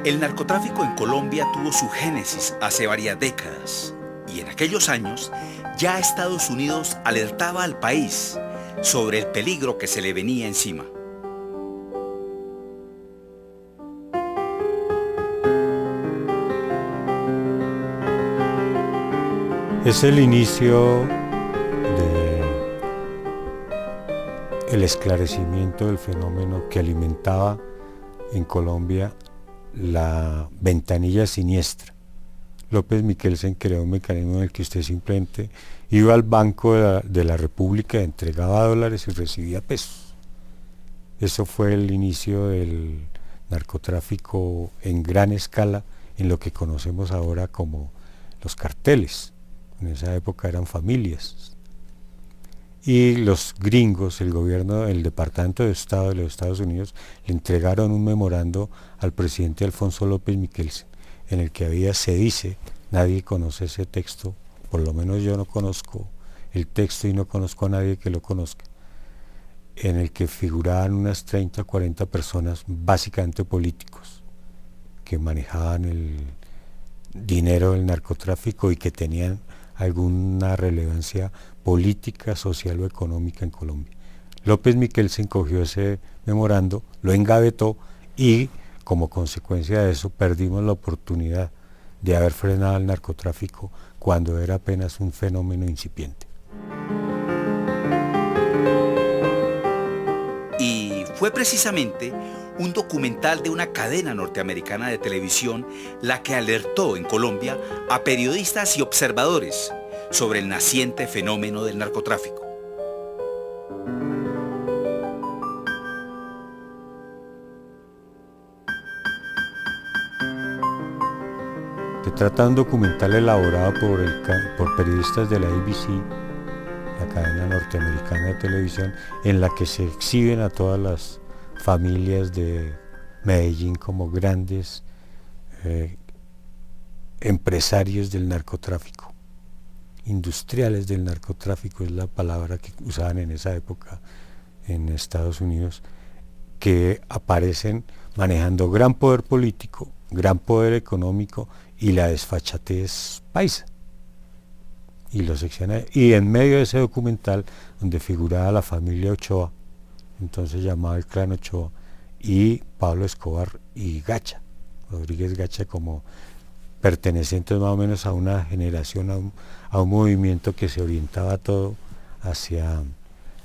El narcotráfico en Colombia tuvo su génesis hace varias décadas y en aquellos años ya Estados Unidos alertaba al país sobre el peligro que se le venía encima. Es el inicio del esclarecimiento del fenómeno que alimentaba en Colombia la ventanilla siniestra. López Michelsen creó un mecanismo en el que usted simplemente iba al Banco de la República, entregaba dólares y recibía pesos. Eso fue el inicio del narcotráfico en gran escala, en lo que conocemos ahora como los carteles. En esa época eran familias. Y los gringos, el gobierno, el Departamento de Estado de los Estados Unidos, le entregaron un memorando al presidente Alfonso López Michelsen, en el que se dice, nadie conoce ese texto, por lo menos yo no conozco el texto y no conozco a nadie que lo conozca, en el que figuraban unas 30 o 40 personas, básicamente políticos, que manejaban el dinero del narcotráfico y que tenían alguna relevancia política, social o económica en Colombia. López Michelsen cogió ese memorando, lo engavetó y como consecuencia de eso perdimos la oportunidad de haber frenado el narcotráfico cuando era apenas un fenómeno incipiente. Y fue precisamente un documental de una cadena norteamericana de televisión la que alertó en Colombia a periodistas y observadores sobre el naciente fenómeno del narcotráfico. Se trata de un documental elaborado por periodistas de la ABC, la cadena norteamericana de televisión, en la que se exhiben a todas las familias de Medellín como grandes empresarios del narcotráfico, industriales del narcotráfico es la palabra que usaban en esa época en Estados Unidos, que aparecen manejando gran poder político, gran poder económico y la desfachatez paisa. Y en medio de ese documental, donde figuraba la familia Ochoa, entonces llamado el clan Ochoa, y Pablo Escobar y Gacha, Rodríguez Gacha, como pertenecientes más o menos a una generación, a un movimiento que se orientaba todo hacia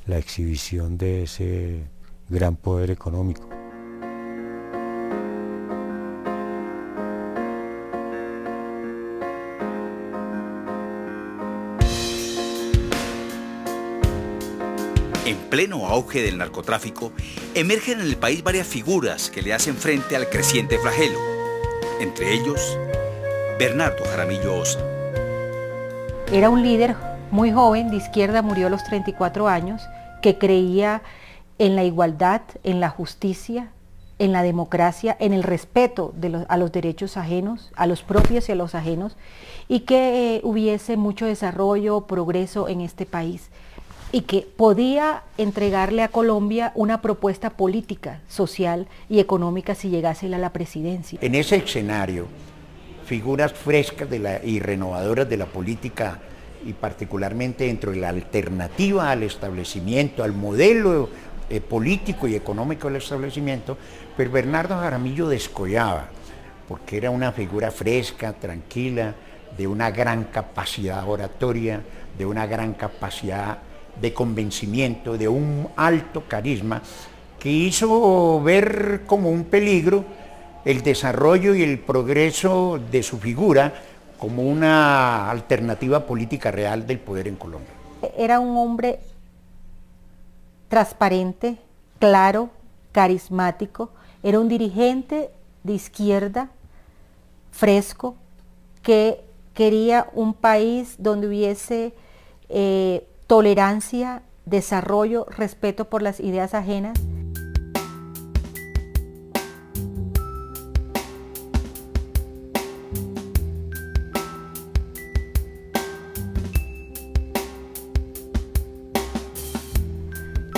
la exhibición de ese gran poder económico. En pleno auge del narcotráfico, emergen en el país varias figuras que le hacen frente al creciente flagelo. Entre ellos, Bernardo Jaramillo Ossa. Era un líder muy joven, de izquierda, murió a los 34 años, que creía en la igualdad, en la justicia, en la democracia, en el respeto a los derechos ajenos, a los propios y a los ajenos, y que hubiese mucho desarrollo, progreso en este país, y que podía entregarle a Colombia una propuesta política, social y económica si llegase él a la presidencia. En ese escenario, figuras frescas y renovadoras de la política, y particularmente dentro de la alternativa al establecimiento, al modelo político y económico del establecimiento, pues Bernardo Jaramillo descollaba, porque era una figura fresca, tranquila, de una gran capacidad oratoria, de una gran capacidad de convencimiento, de un alto carisma, que hizo ver como un peligro el desarrollo y el progreso de su figura como una alternativa política real del poder en Colombia. Era un hombre transparente, claro, carismático, era un dirigente de izquierda, fresco, que quería un país donde hubiese tolerancia, desarrollo, respeto por las ideas ajenas.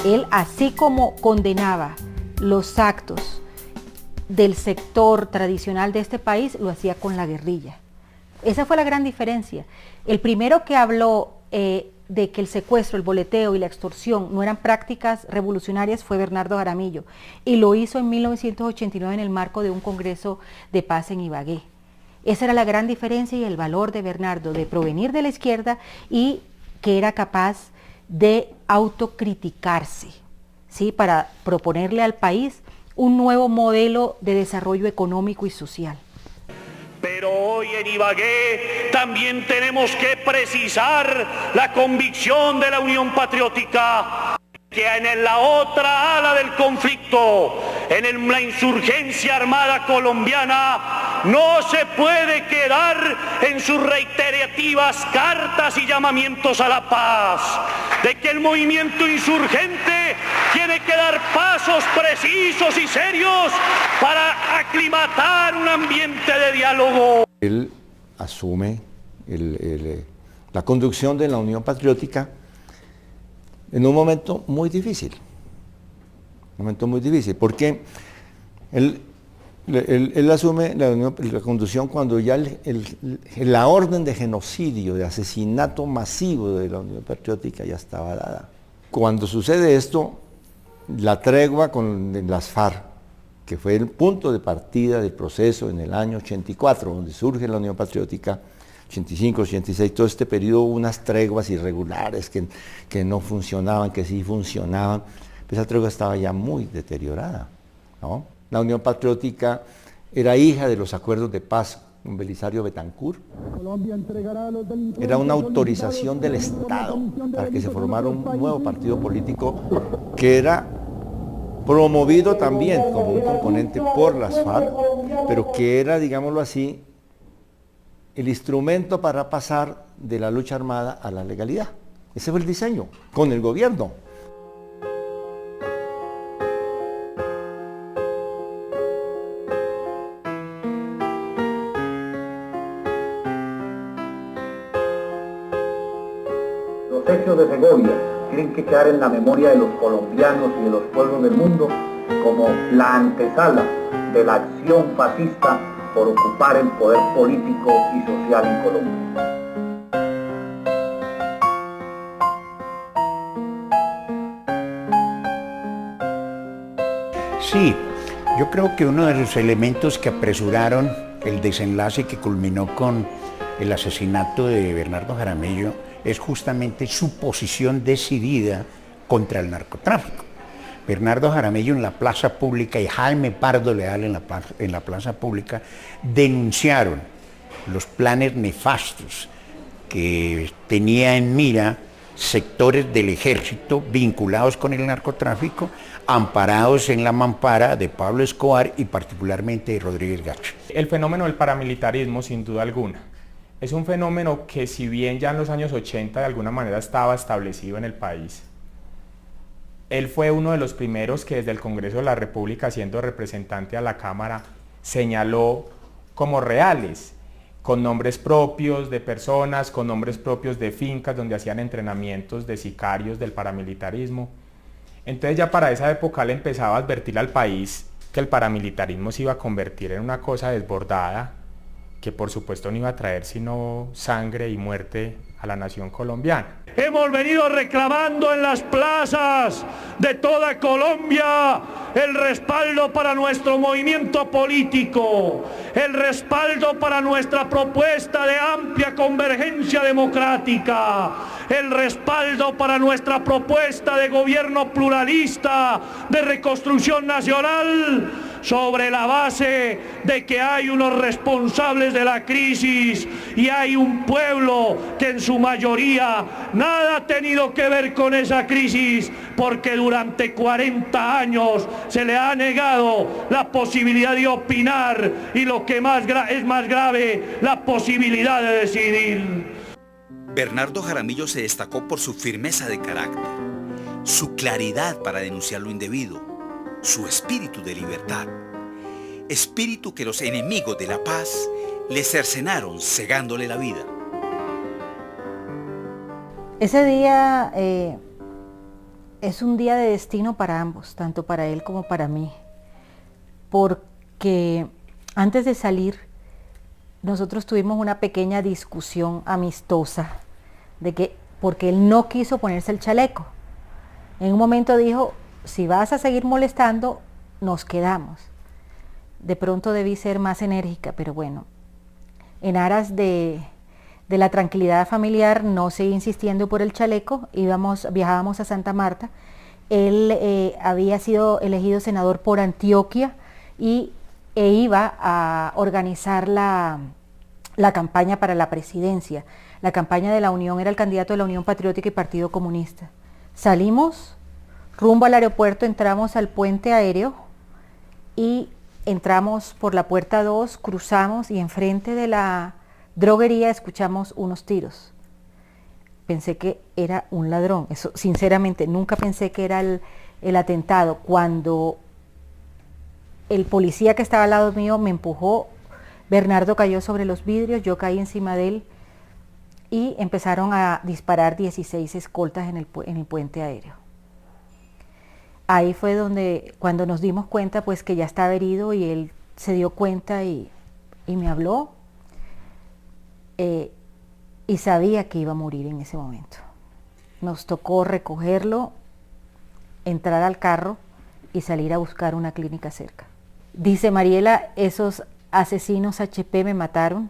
Él, así como condenaba los actos del sector tradicional de este país lo hacía con la guerrilla. Esa fue la gran diferencia. El primero que habló de que el secuestro, el boleteo y la extorsión no eran prácticas revolucionarias fue Bernardo Jaramillo, y lo hizo en 1989 en el marco de un congreso de paz en Ibagué. Esa era la gran diferencia y el valor de Bernardo, de provenir de la izquierda y que era capaz de autocriticarse, ¿sí? Para proponerle al país un nuevo modelo de desarrollo económico y social. Pero hoy en Ibagué también tenemos que precisar la convicción de la Unión Patriótica, que en la otra ala del conflicto, en la insurgencia armada colombiana, no se puede quedar en sus reiterativas cartas y llamamientos a la paz, de que el movimiento insurgente tiene que dar pasos precisos y serios para aclimatar un ambiente de diálogo. Él asume la conducción de la Unión Patriótica en un momento muy difícil, porque él asume la conducción cuando ya la orden de genocidio, de asesinato masivo de la Unión Patriótica ya estaba dada. Cuando sucede esto, la tregua con las FARC, que fue el punto de partida del proceso en el año 84, donde surge la Unión Patriótica, 85, 86, todo este periodo hubo unas treguas irregulares que no funcionaban, que sí funcionaban. Esa tregua estaba ya muy deteriorada, ¿no? La Unión Patriótica era hija de los acuerdos de paz con Belisario Betancur. Era una autorización del Estado para que se formara un nuevo partido político que era promovido también como un componente por las FARC, pero que era, digámoslo así, el instrumento para pasar de la lucha armada a la legalidad. Ese fue el diseño, con el gobierno. Los hechos de Segovia tienen que quedar en la memoria de los colombianos y de los pueblos del mundo como la antesala de la acción fascista por ocupar el poder político y social en Colombia. Sí, yo creo que uno de los elementos que apresuraron el desenlace que culminó con el asesinato de Bernardo Jaramillo es justamente su posición decidida contra el narcotráfico. Bernardo Jaramillo en la plaza pública y Jaime Pardo Leal en la plaza pública denunciaron los planes nefastos que tenía en mira sectores del ejército vinculados con el narcotráfico, amparados en la mampara de Pablo Escobar y particularmente de Rodríguez Gacho. El fenómeno del paramilitarismo, sin duda alguna, es un fenómeno que, si bien ya en los años 80 de alguna manera estaba establecido en el país, él fue uno de los primeros que desde el Congreso de la República, siendo representante a la Cámara, señaló como reales, con nombres propios de personas, con nombres propios de fincas donde hacían entrenamientos de sicarios del paramilitarismo. Entonces ya para esa época él empezaba a advertir al país que el paramilitarismo se iba a convertir en una cosa desbordada, que por supuesto no iba a traer sino sangre y muerte a la nación colombiana. Hemos venido reclamando en las plazas de toda Colombia el respaldo para nuestro movimiento político, el respaldo para nuestra propuesta de amplia convergencia democrática, el respaldo para nuestra propuesta de gobierno pluralista, de reconstrucción nacional, sobre la base de que hay unos responsables de la crisis y hay un pueblo que en su mayoría nada ha tenido que ver con esa crisis, porque durante 40 años se le ha negado la posibilidad de opinar y lo que es más grave, la posibilidad de decidir. Bernardo Jaramillo se destacó por su firmeza de carácter, su claridad para denunciar lo indebido, su espíritu de libertad, espíritu que los enemigos de la paz le cercenaron cegándole la vida. Ese día es un día de destino para ambos, tanto para él como para mí, porque que antes de salir nosotros tuvimos una pequeña discusión amistosa de que porque él no quiso ponerse el chaleco. En un momento dijo, si vas a seguir molestando, nos quedamos. De pronto debí ser más enérgica, pero bueno, en aras de la tranquilidad familiar no seguí insistiendo por el chaleco, viajábamos a Santa Marta. Él había sido elegido senador por Antioquia e iba a organizar la campaña para la presidencia. La campaña de la Unión, era el candidato de la Unión Patriótica y Partido Comunista. Salimos rumbo al aeropuerto, entramos al puente aéreo y entramos por la puerta 2, cruzamos y enfrente de la droguería escuchamos unos tiros. Pensé que era un ladrón, eso sinceramente nunca pensé que era el atentado. Cuando el policía que estaba al lado mío me empujó, Bernardo cayó sobre los vidrios, yo caí encima de él y empezaron a disparar 16 escoltas en el puente aéreo. Ahí fue cuando nos dimos cuenta pues que ya estaba herido y él se dio cuenta y me habló y sabía que iba a morir en ese momento. Nos tocó recogerlo, entrar al carro y salir a buscar una clínica cerca. Dice Mariela, esos asesinos HP me mataron,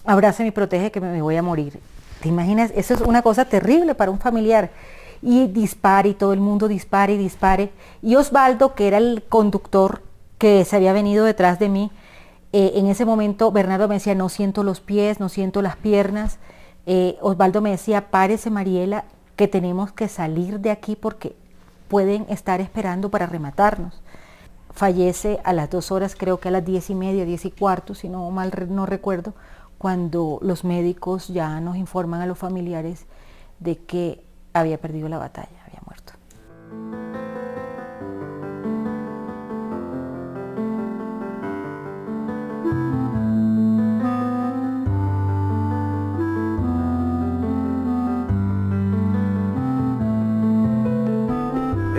abrázame y protege que me voy a morir. ¿Te imaginas? Eso es una cosa terrible para un familiar. Y dispare, y todo el mundo dispare y dispare. Y Osvaldo, que era el conductor que se había venido detrás de mí, en ese momento Bernardo me decía, no siento los pies, no siento las piernas. Osvaldo me decía, párese Mariela, que tenemos que salir de aquí porque pueden estar esperando para rematarnos. Fallece a las 2 horas, creo que a las 10:30, 10:15, si no mal no recuerdo, cuando los médicos ya nos informan a los familiares de que había perdido la batalla, había muerto.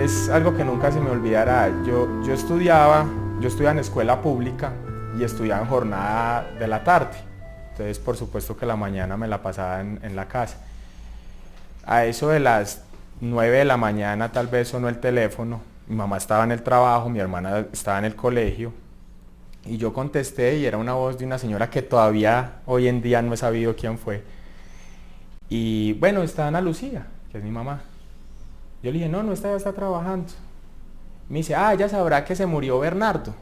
Es algo que nunca se me olvidará. Yo estudiaba en escuela pública y estudiaba en jornada de la tarde. Entonces, por supuesto que la mañana me la pasaba en la casa. A eso de las 9 de la mañana tal vez sonó el teléfono, mi mamá estaba en el trabajo, mi hermana estaba en el colegio y yo contesté y era una voz de una señora que todavía hoy en día no he sabido quién fue. Y bueno, está Ana Lucía, que es mi mamá. Yo le dije, no está, ya está trabajando. Me dice, ella sabrá que se murió Bernardo.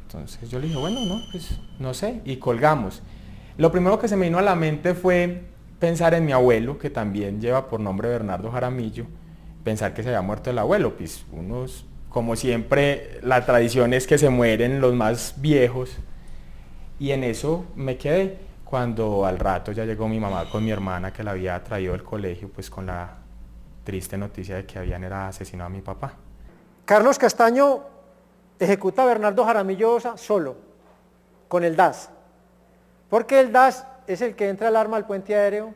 Entonces yo le dije, bueno, no, pues no sé, y colgamos. Lo primero que se me vino a la mente fue pensar en mi abuelo, que también lleva por nombre Bernardo Jaramillo, pensar que se había muerto el abuelo, pues unos, como siempre, la tradición es que se mueren los más viejos, y en eso me quedé, cuando al rato ya llegó mi mamá con mi hermana que la había traído del colegio, pues con la triste noticia de que habían asesinado a mi papá. Carlos Castaño ejecuta a Bernardo Jaramillo Osa solo, con el DAS, porque el DAS es el que entra el arma al puente aéreo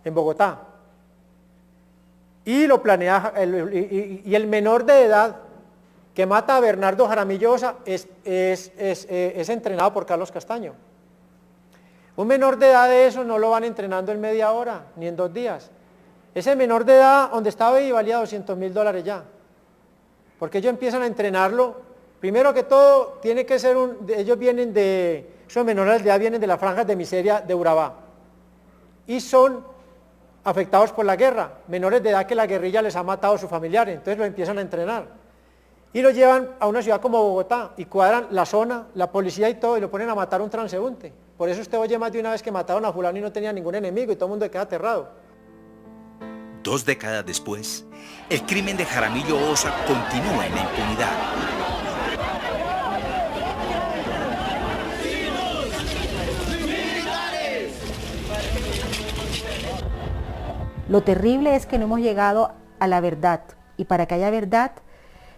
en Bogotá. Y lo planea, y el menor de edad que mata a Bernardo Jaramillo Osa es entrenado por Carlos Castaño. Un menor de edad de eso no lo van entrenando en media hora, ni en 2 días. Ese menor de edad donde estaba ahí valía $200.000 ya. Porque ellos empiezan a entrenarlo, primero que todo tiene que ser ellos vienen esos menores de edad vienen de las franjas de miseria de Urabá. Y son afectados por la guerra, menores de edad que la guerrilla les ha matado a sus familiares, entonces los empiezan a entrenar. Y lo llevan a una ciudad como Bogotá y cuadran la zona, la policía y todo, y lo ponen a matar a un transeúnte. Por eso usted oye más de una vez que mataron a fulano y no tenía ningún enemigo y todo el mundo queda aterrado. 2 décadas después, el crimen de Jaramillo Osa continúa en la impunidad. Lo terrible es que no hemos llegado a la verdad, y para que haya verdad,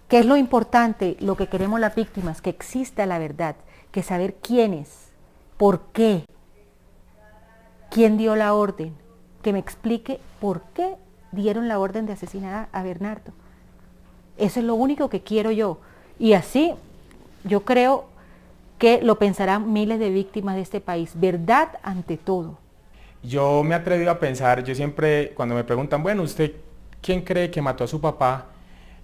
¿qué es lo importante? Lo que queremos las víctimas, que exista la verdad, que saber quién es, por qué, quién dio la orden, que me explique por qué dieron la orden de asesinar a Bernardo. Eso es lo único que quiero yo. Y así yo creo que lo pensarán miles de víctimas de este país. Verdad ante todo. Yo me he atrevido a pensar, yo siempre, cuando me preguntan, bueno, ¿usted quién cree que mató a su papá?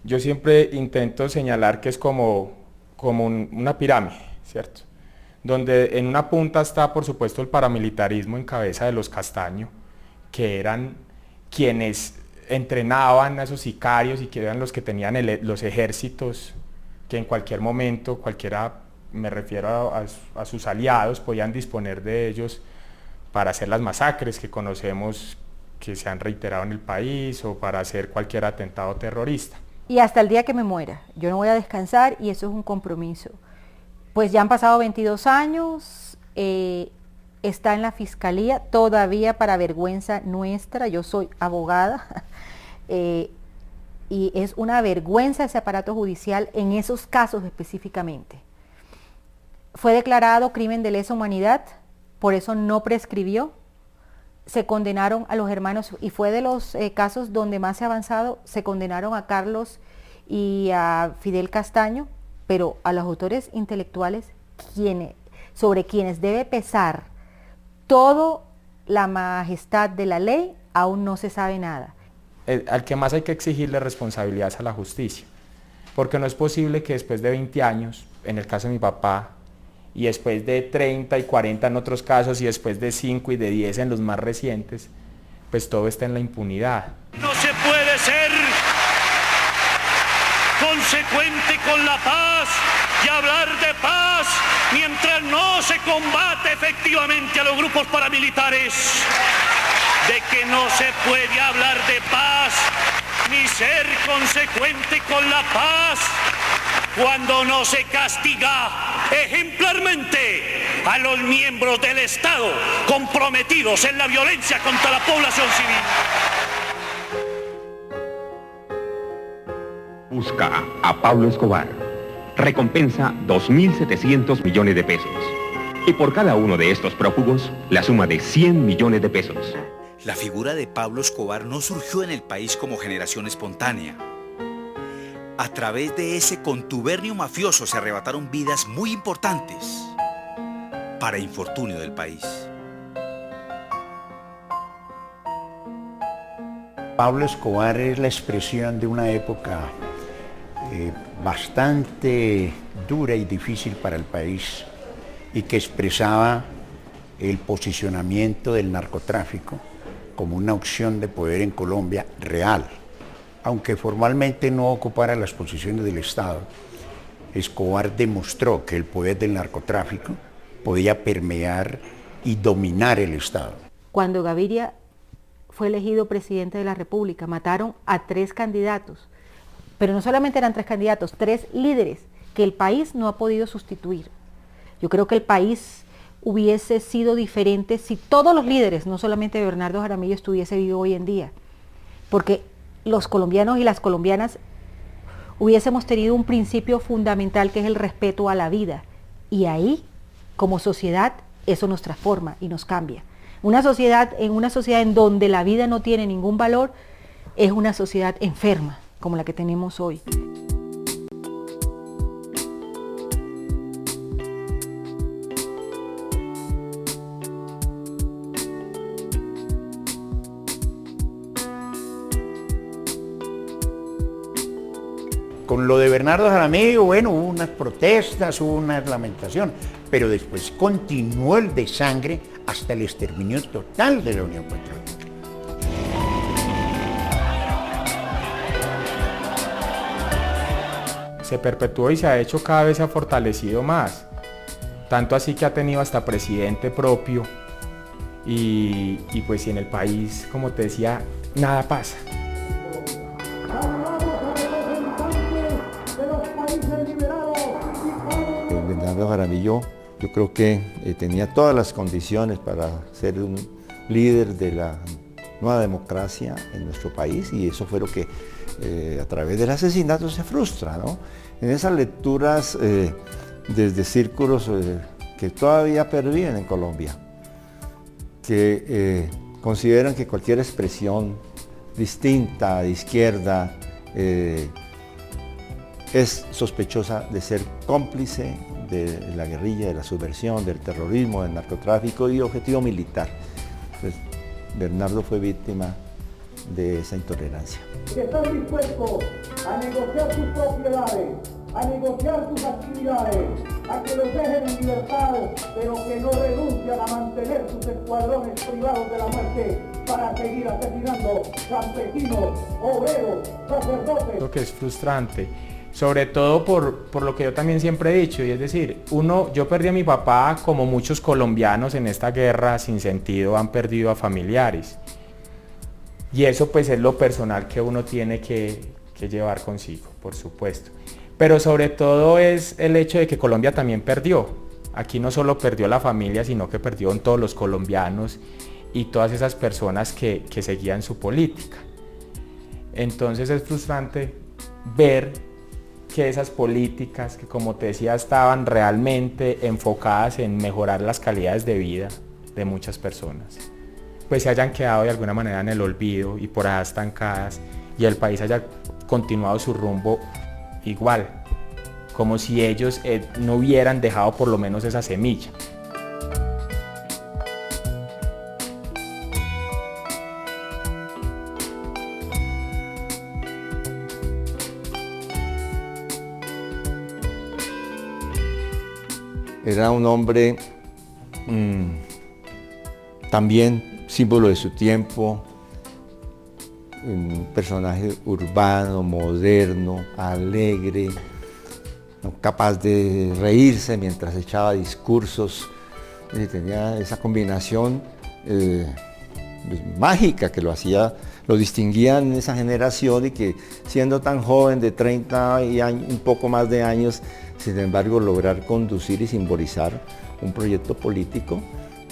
Yo siempre intento señalar que es como una pirámide, ¿cierto? Donde en una punta está, por supuesto, el paramilitarismo en cabeza de los Castaño, que eran quienes entrenaban a esos sicarios y que eran los que tenían los ejércitos, que en cualquier momento, me refiero a sus aliados, podían disponer de ellos para hacer las masacres que conocemos que se han reiterado en el país o para hacer cualquier atentado terrorista. Y hasta el día que me muera, yo no voy a descansar y eso es un compromiso. Pues ya han pasado 22 años, está en la fiscalía, todavía para vergüenza nuestra, yo soy abogada, y es una vergüenza ese aparato judicial en esos casos específicamente. Fue declarado crimen de lesa humanidad, por eso no prescribió, se condenaron a los hermanos, y fue de los casos donde más se ha avanzado, se condenaron a Carlos y a Fidel Castaño, pero a los autores intelectuales sobre quienes debe pesar toda la majestad de la ley, aún no se sabe nada. Al que más hay que exigirle responsabilidad es a la justicia, porque no es posible que después de 20 años, en el caso de mi papá, y después de 30 y 40 en otros casos, y después de 5 y de 10 en los más recientes, pues todo está en la impunidad. No se puede ser consecuente con la paz y hablar de paz mientras no se combate efectivamente a los grupos paramilitares. De que no se puede hablar de paz ni ser consecuente con la paz cuando no se castiga ejemplarmente a los miembros del Estado comprometidos en la violencia contra la población civil. Busca a Pablo Escobar. Recompensa 2.700 millones de pesos. Y por cada uno de estos prófugos, la suma de 100 millones de pesos. La figura de Pablo Escobar no surgió en el país como generación espontánea. A través de ese contubernio mafioso se arrebataron vidas muy importantes para infortunio del país. Pablo Escobar es la expresión de una época bastante dura y difícil para el país y que expresaba el posicionamiento del narcotráfico como una opción de poder en Colombia real. Aunque formalmente no ocupara las posiciones del Estado, Escobar demostró que el poder del narcotráfico podía permear y dominar el Estado. Cuando Gaviria fue elegido presidente de la República, mataron a 3 candidatos, pero no solamente eran 3 candidatos, 3 líderes que el país no ha podido sustituir. Yo creo que el país hubiese sido diferente si todos los líderes, no solamente Bernardo Jaramillo, estuviese vivo hoy en día, porque los colombianos y las colombianas hubiésemos tenido un principio fundamental que es el respeto a la vida, y ahí, como sociedad, eso nos transforma y nos cambia. En una sociedad en donde la vida no tiene ningún valor, es una sociedad enferma, como la que tenemos hoy. Con lo de Bernardo Jaramillo, bueno, hubo unas protestas, hubo una lamentación, pero después continuó el desangre hasta el exterminio total de la Unión Patriótica. Se perpetuó y se ha hecho, cada vez se ha fortalecido más, tanto así que ha tenido hasta presidente propio y pues en el país, como te decía, nada pasa. Bernardo Jaramillo, yo creo que tenía todas las condiciones para ser un líder de la nueva democracia en nuestro país, y eso fue lo que a través del asesinato se frustra, ¿no? En esas lecturas desde círculos que todavía perviven en Colombia, que consideran que cualquier expresión distinta de izquierda es sospechosa de ser cómplice de la guerrilla, de la subversión, del terrorismo, del narcotráfico y objetivo militar. Entonces, Bernardo fue víctima de esa intolerancia. Que están dispuestos a negociar sus propiedades, a negociar sus actividades, a que los dejen en libertad, pero que no renuncian a mantener sus escuadrones privados de la muerte para seguir asesinando campesinos, obreros, sacerdotes. Lo que es frustrante, sobre todo por lo que yo también siempre he dicho, y es decir, yo perdí a mi papá como muchos colombianos en esta guerra sin sentido han perdido a familiares. Y eso pues es lo personal que uno tiene que llevar consigo, por supuesto. Pero sobre todo es el hecho de que Colombia también perdió. Aquí no solo perdió la familia, sino que perdieron todos los colombianos y todas esas personas que seguían su política. Entonces es frustrante ver que esas políticas que, como te decía, estaban realmente enfocadas en mejorar las calidades de vida de muchas personas, pues se hayan quedado de alguna manera en el olvido y por allá estancadas, y el país haya continuado su rumbo igual, como si ellos no hubieran dejado por lo menos esa semilla. Era un hombre también símbolo de su tiempo, un personaje urbano, moderno, alegre, capaz de reírse mientras echaba discursos, y tenía esa combinación mágica que lo distinguía en esa generación, y que siendo tan joven, de 30 y un poco más de años, sin embargo lograr conducir y simbolizar un proyecto político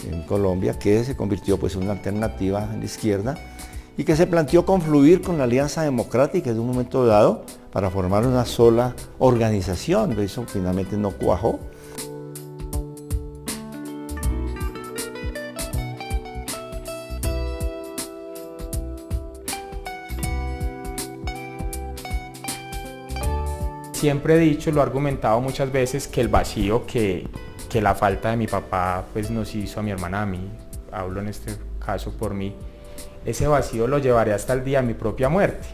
en Colombia que se convirtió pues en una alternativa en la izquierda y que se planteó confluir con la Alianza Democrática en un momento dado para formar una sola organización. Eso finalmente no cuajó. Siempre he dicho, lo he argumentado muchas veces, que el vacío que la falta de mi papá pues nos hizo a mi hermana, a mí, hablo en este caso por mí, ese vacío lo llevaré hasta el día de mi propia muerte.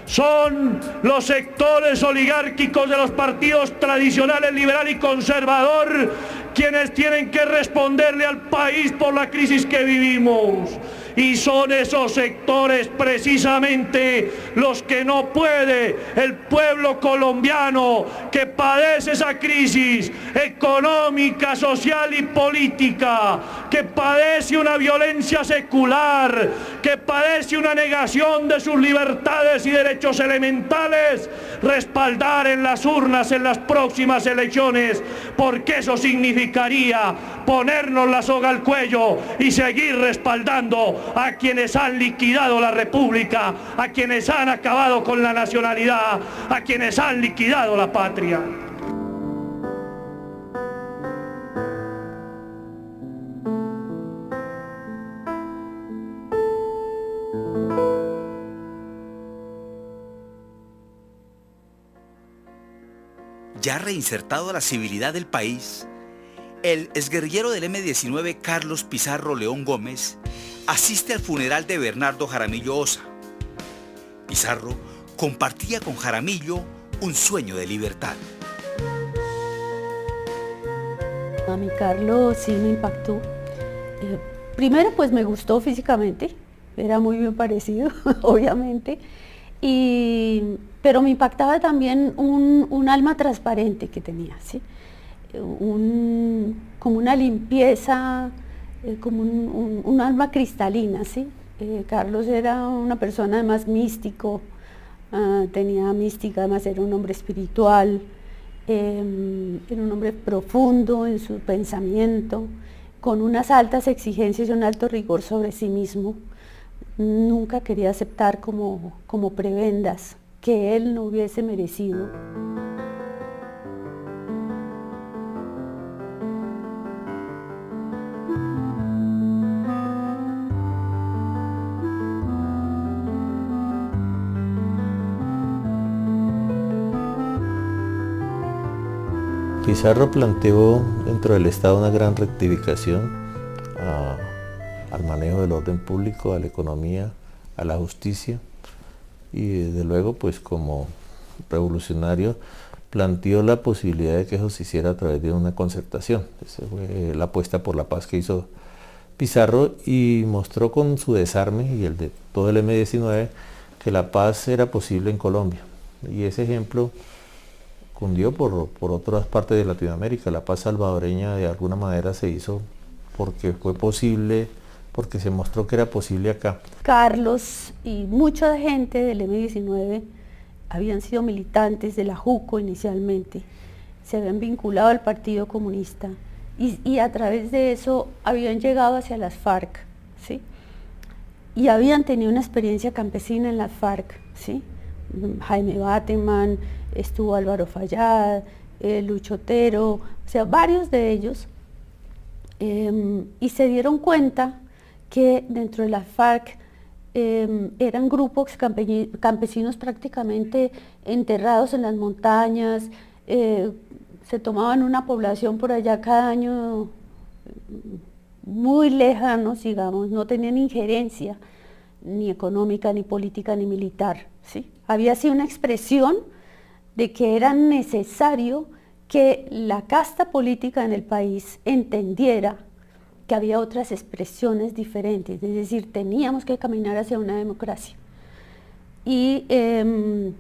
Son los sectores oligárquicos de los partidos tradicionales, liberal y conservador, quienes tienen que responderle al país por la crisis que vivimos. Y son esos sectores precisamente los que no puede el pueblo colombiano, que padece esa crisis económica, social y política, que padece una violencia secular, que padece una negación de sus libertades y derechos elementales, respaldar en las urnas en las próximas elecciones, porque eso significaría ponernos la soga al cuello y seguir respaldando a quienes han liquidado la República, a quienes han acabado con la nacionalidad, a quienes han liquidado la patria. Ya reinsertado a la civilidad del país, el exguerrillero del M-19 Carlos Pizarro León Gómez asiste al funeral de Bernardo Jaramillo Ossa. Pizarro compartía con Jaramillo un sueño de libertad. A mí Carlos sí me impactó. Primero pues me gustó físicamente, era muy bien parecido, obviamente, pero me impactaba también un alma transparente que tenía, ¿sí? Como una limpieza, como un alma cristalina, ¿sí? Carlos era una persona además místico, tenía mística, además era un hombre espiritual, era un hombre profundo en su pensamiento, con unas altas exigencias y un alto rigor sobre sí mismo. Nunca quería aceptar como prebendas que él no hubiese merecido. Pizarro planteó dentro del Estado una gran rectificación al manejo del orden público, a la economía, a la justicia, y desde luego pues como revolucionario planteó la posibilidad de que eso se hiciera a través de una concertación. Esa fue la apuesta por la paz que hizo Pizarro, y mostró con su desarme y el de todo el M-19 que la paz era posible en Colombia. Y ese ejemplo cundió por otras partes de Latinoamérica. La paz salvadoreña de alguna manera se hizo porque fue posible, porque se mostró que era posible acá. Carlos y mucha gente del M-19 habían sido militantes de la JUCO inicialmente, se habían vinculado al Partido Comunista y a través de eso habían llegado hacia las FARC, ¿sí? Y habían tenido una experiencia campesina en las FARC, ¿sí? Jaime Bateman, estuvo Álvaro Fayad, Lucho Otero, o sea, varios de ellos, y se dieron cuenta que dentro de las FARC eran grupos campesinos prácticamente enterrados en las montañas, se tomaban una población por allá cada año muy lejanos, digamos, no tenían injerencia ni económica, ni política, ni militar, ¿sí? Había sido una expresión de que era necesario que la casta política en el país entendiera que había otras expresiones diferentes, es decir, teníamos que caminar hacia una democracia. Pero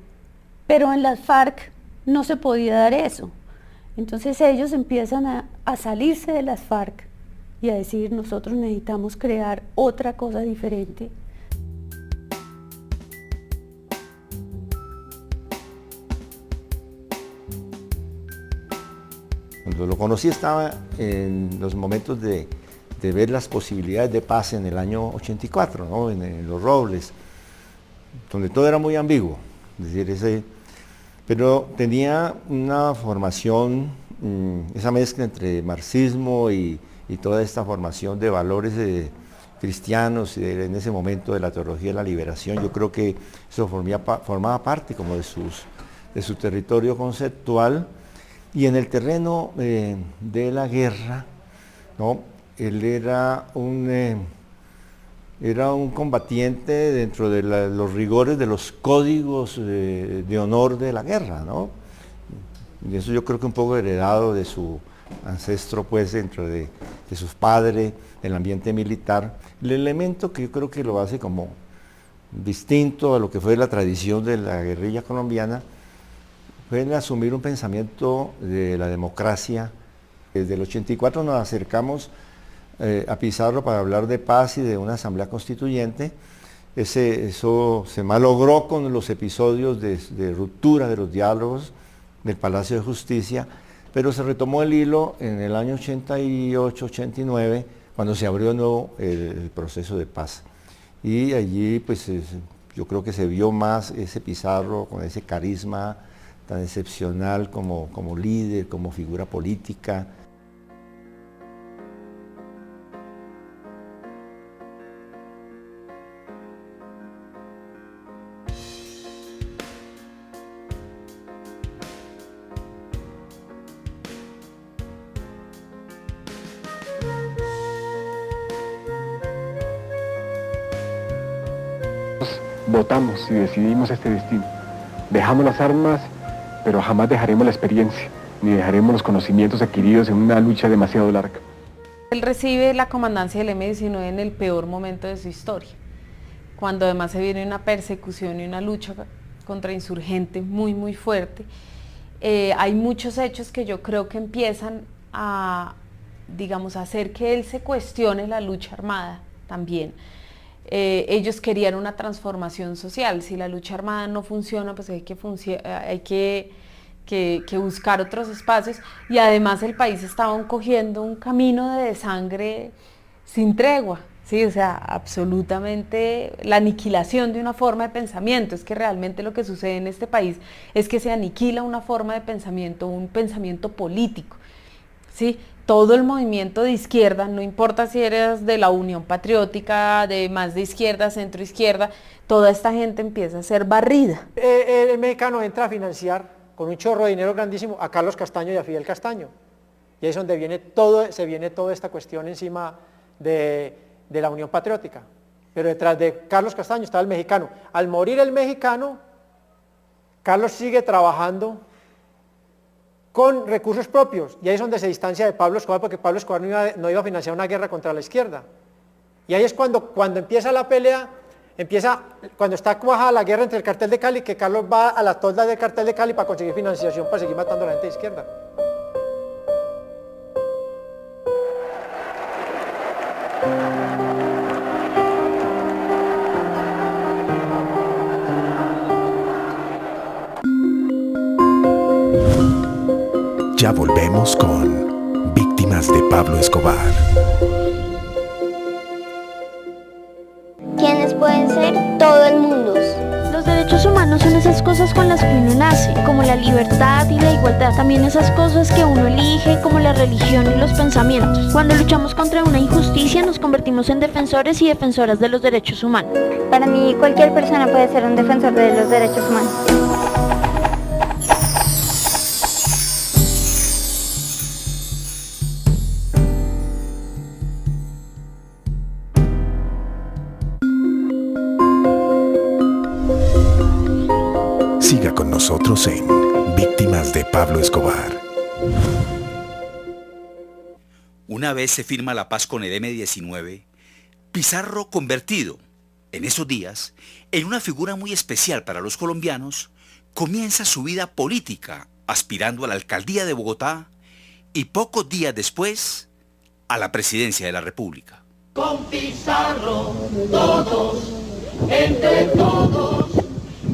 en las FARC no se podía dar eso. Entonces ellos empiezan a salirse de las FARC y a decir, nosotros necesitamos crear otra cosa diferente. Cuando lo conocí estaba en los momentos de ver las posibilidades de paz en el año 84, ¿no? en Los Robles, donde todo era muy ambiguo, es decir, pero tenía una formación, esa mezcla entre marxismo y toda esta formación de valores cristianos en ese momento de la teología de la liberación. Yo creo que eso formaba parte como de su territorio conceptual. Y en el terreno de la guerra, ¿no? Él era un combatiente dentro de los rigores de los códigos de honor de la guerra, ¿no? Y eso yo creo que un poco heredado de su ancestro, pues, dentro de sus padres, del ambiente militar. El elemento que yo creo que lo hace como distinto a lo que fue la tradición de la guerrilla colombiana fue el asumir un pensamiento de la democracia. Desde el 84 nos acercamos a Pizarro para hablar de paz y de una asamblea constituyente. Eso se malogró con los episodios de ruptura de los diálogos del Palacio de Justicia, pero se retomó el hilo en el año 88-89, cuando se abrió de nuevo el proceso de paz. Y allí pues yo creo que se vio más ese Pizarro con ese carisma tan excepcional como líder, como figura política. Votamos y decidimos este destino. Dejamos las armas, pero jamás dejaremos la experiencia, ni dejaremos los conocimientos adquiridos en una lucha demasiado larga. Él recibe la comandancia del M-19 en el peor momento de su historia, cuando además se viene una persecución y una lucha contra insurgentes muy fuerte. Hay muchos hechos que yo creo que empiezan a, digamos, hacer que él se cuestione la lucha armada también. Ellos querían una transformación social. Si la lucha armada no funciona, pues hay que buscar otros espacios, y además el país estaba cogiendo un camino de desangre sin tregua, ¿sí? O sea, absolutamente la aniquilación de una forma de pensamiento. Es que realmente lo que sucede en este país es que se aniquila una forma de pensamiento, un pensamiento político, ¿sí? Todo el movimiento de izquierda, no importa si eres de la Unión Patriótica, de más de izquierda, centro izquierda, toda esta gente empieza a ser barrida. El mexicano entra a financiar con un chorro de dinero grandísimo a Carlos Castaño y a Fidel Castaño. Y ahí es donde se viene toda esta cuestión encima de la Unión Patriótica. Pero detrás de Carlos Castaño estaba el mexicano. Al morir el mexicano, Carlos sigue trabajando con recursos propios, y ahí es donde se distancia de Pablo Escobar, porque Pablo Escobar no iba a financiar una guerra contra la izquierda. Y ahí es cuando empieza la pelea, cuando está cuajada la guerra entre el cartel de Cali, que Carlos va a la tolda del cartel de Cali para conseguir financiación para seguir matando a la gente de izquierda. Ya volvemos con Víctimas de Pablo Escobar. ¿Quiénes pueden ser? Todo el mundo. Los derechos humanos son esas cosas con las que uno nace, como la libertad y la igualdad. También esas cosas que uno elige, como la religión y los pensamientos. Cuando luchamos contra una injusticia, nos convertimos en defensores y defensoras de los derechos humanos. Para mí, cualquier persona puede ser un defensor de los derechos humanos. Siga con nosotros en Víctimas de Pablo Escobar. Una vez se firma la paz con el M-19, Pizarro, convertido en esos días en una figura muy especial para los colombianos, comienza su vida política aspirando a la alcaldía de Bogotá y pocos días después a la presidencia de la República. Con Pizarro, todos, entre todos,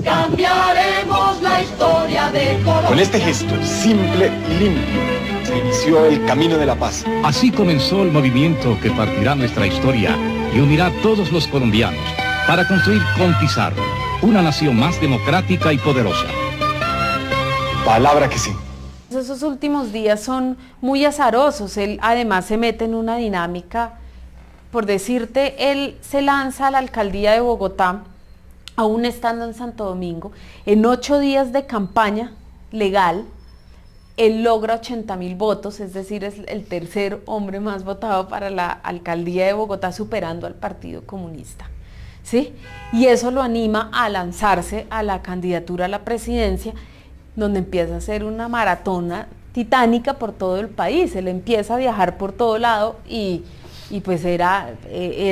cambiaremos la historia de Colombia. Con este gesto simple y limpio se inició el camino de la paz. Así comenzó el movimiento que partirá nuestra historia y unirá a todos los colombianos para construir con Pizarro una nación más democrática y poderosa. Palabra que sí. Esos últimos días son muy azarosos. Él además se mete en una dinámica, por decirte, él se lanza a la alcaldía de Bogotá, aún estando en Santo Domingo, en 8 días de campaña legal, él logra 80.000 votos, es decir, es el tercer hombre más votado para la alcaldía de Bogotá, superando al Partido Comunista, ¿sí? Y eso lo anima a lanzarse a la candidatura a la presidencia, donde empieza a hacer una maratona titánica por todo el país. Él empieza a viajar por todo lado y pues era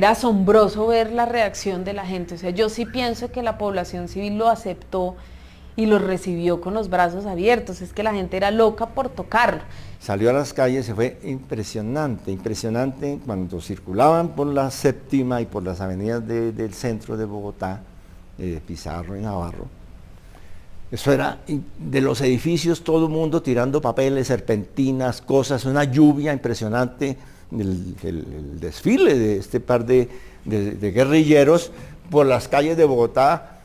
asombroso ver la reacción de la gente. O sea, yo sí pienso que la población civil lo aceptó y lo recibió con los brazos abiertos. Es que la gente era loca por tocarlo. Salió a las calles y fue impresionante, impresionante cuando circulaban por la Séptima y por las avenidas del centro de Bogotá, Pizarro y Navarro. Eso era de los edificios, todo el mundo tirando papeles, serpentinas, cosas, una lluvia impresionante. El desfile de este par de guerrilleros por las calles de Bogotá,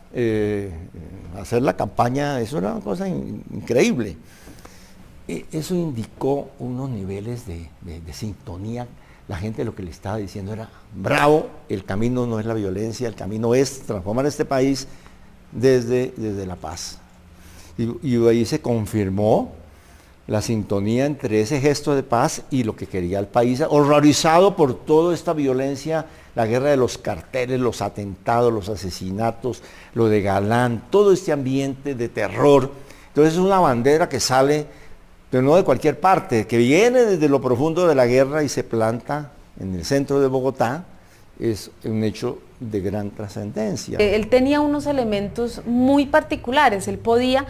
hacer la campaña, eso era una cosa increíble. Eso indicó unos niveles de sintonía. La gente lo que le estaba diciendo era: bravo, el camino no es la violencia, el camino es transformar este país desde la paz. Y ahí se confirmó la sintonía entre ese gesto de paz y lo que quería el país, horrorizado por toda esta violencia, la guerra de los carteles, los atentados, los asesinatos, lo de Galán, todo este ambiente de terror. Entonces es una bandera que sale, pero no de cualquier parte, que viene desde lo profundo de la guerra y se planta en el centro de Bogotá. Es un hecho de gran trascendencia. Él tenía unos elementos muy particulares. Él podía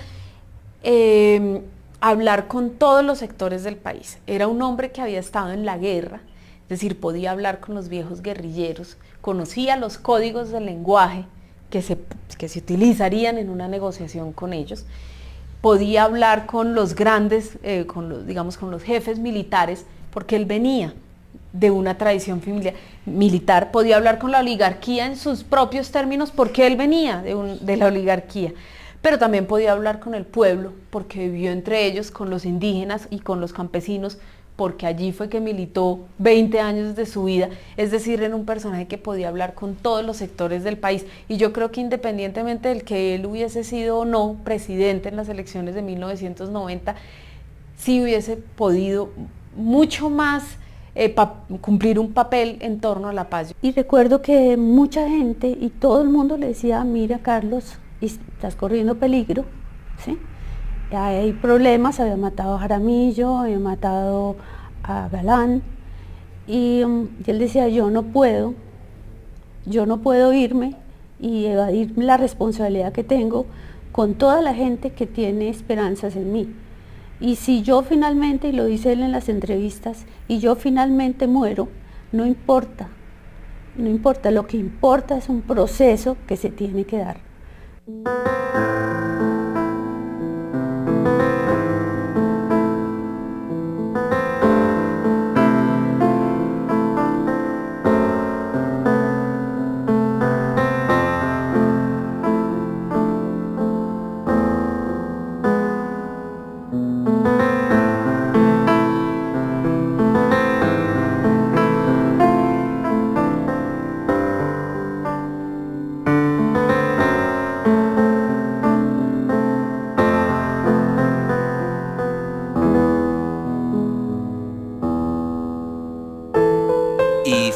hablar con todos los sectores del país. Era un hombre que había estado en la guerra, es decir, podía hablar con los viejos guerrilleros, conocía los códigos del lenguaje que se utilizarían en una negociación con ellos, podía hablar con los grandes, con los jefes militares, porque él venía de una tradición militar, podía hablar con la oligarquía en sus propios términos, porque él venía de la oligarquía, pero también podía hablar con el pueblo, porque vivió entre ellos, con los indígenas y con los campesinos, porque allí fue que militó 20 años de su vida, es decir, era un personaje que podía hablar con todos los sectores del país, y yo creo que independientemente del que él hubiese sido o no presidente en las elecciones de 1990, sí hubiese podido mucho más cumplir un papel en torno a la paz. Y recuerdo que mucha gente y todo el mundo le decía, mira Carlos, estás corriendo peligro, ¿sí? Hay problemas, había matado a Jaramillo, había matado a Galán, y él decía, yo no puedo irme y evadir la responsabilidad que tengo con toda la gente que tiene esperanzas en mí. Y si yo finalmente, y lo dice él en las entrevistas, y yo finalmente muero, no importa, lo que importa es un proceso que se tiene que dar.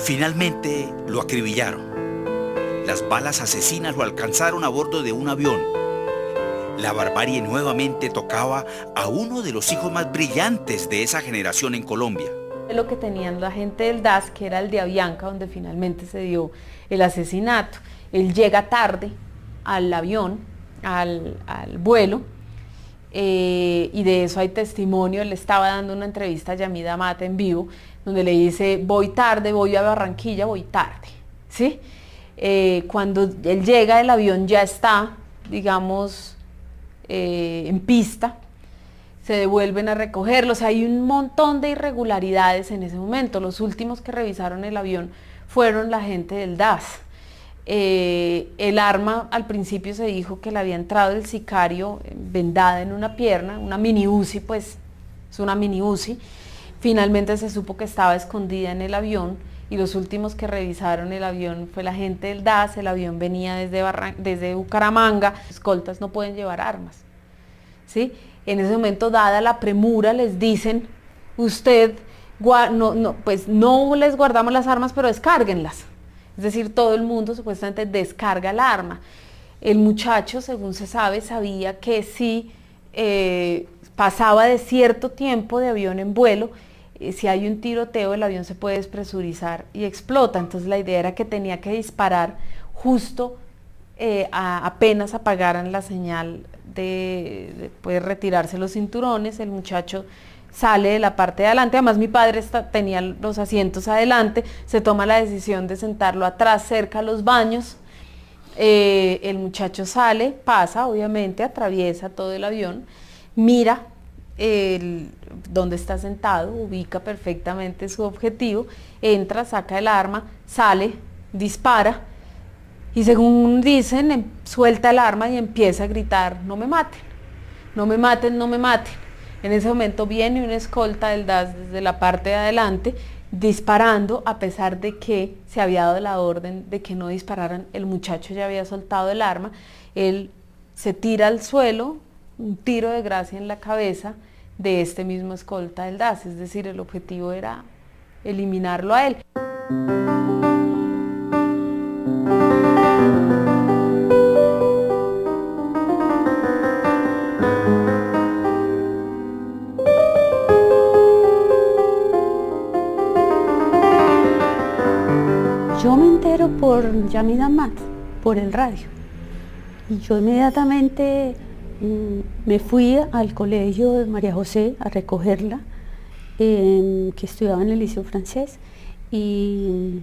Finalmente lo acribillaron. Las balas asesinas lo alcanzaron a bordo de un avión. La barbarie nuevamente tocaba a uno de los hijos más brillantes de esa generación en Colombia. Lo que tenían la gente del DAS, que era el de Avianca, donde finalmente se dio el asesinato. Él llega tarde al avión, al vuelo, y de eso hay testimonio. Él estaba dando una entrevista a Yamida Mata en vivo, donde le dice, voy tarde, voy a Barranquilla, voy tarde, ¿sí? Cuando él llega, el avión ya está, digamos, en pista, se devuelven a recogerlo, o sea, hay un montón de irregularidades en ese momento. Los últimos que revisaron el avión fueron la gente del DAS. El arma, al principio se dijo que le había entrado el sicario vendada en una pierna, una mini Uzi, pues, es una mini Uzi. Finalmente se supo que estaba escondida en el avión, y los últimos que revisaron el avión fue la gente del DAS. El avión venía desde Bucaramanga. Los escoltas no pueden llevar armas, ¿sí? En ese momento, dada la premura, les dicen, pues no les guardamos las armas, pero descárguenlas. Es decir, todo el mundo supuestamente descarga la arma. El muchacho, según se sabe, sabía que si pasaba de cierto tiempo de avión en vuelo, si hay un tiroteo, el avión se puede despresurizar y explota. Entonces la idea era que tenía que disparar justo apenas apagaran la señal de retirarse los cinturones. El muchacho sale de la parte de adelante, además mi padre tenía los asientos adelante, se toma la decisión de sentarlo atrás, cerca a los baños. El muchacho sale, pasa, obviamente, atraviesa todo el avión, mira donde está sentado, ubica perfectamente su objetivo, entra, saca el arma, sale, dispara, y según dicen, suelta el arma y empieza a gritar, no me maten, no me maten, no me maten. En ese momento viene una escolta del DAS desde la parte de adelante, disparando, a pesar de que se había dado la orden de que no dispararan. El muchacho ya había soltado el arma, él se tira al suelo, un tiro de gracia en la cabeza de este mismo escolta del DAS, es decir, el objetivo era eliminarlo a él. Yo me entero por Yamida Mata, por el radio, y yo inmediatamente me fui al colegio de María José a recogerla, que estudiaba en el liceo francés, y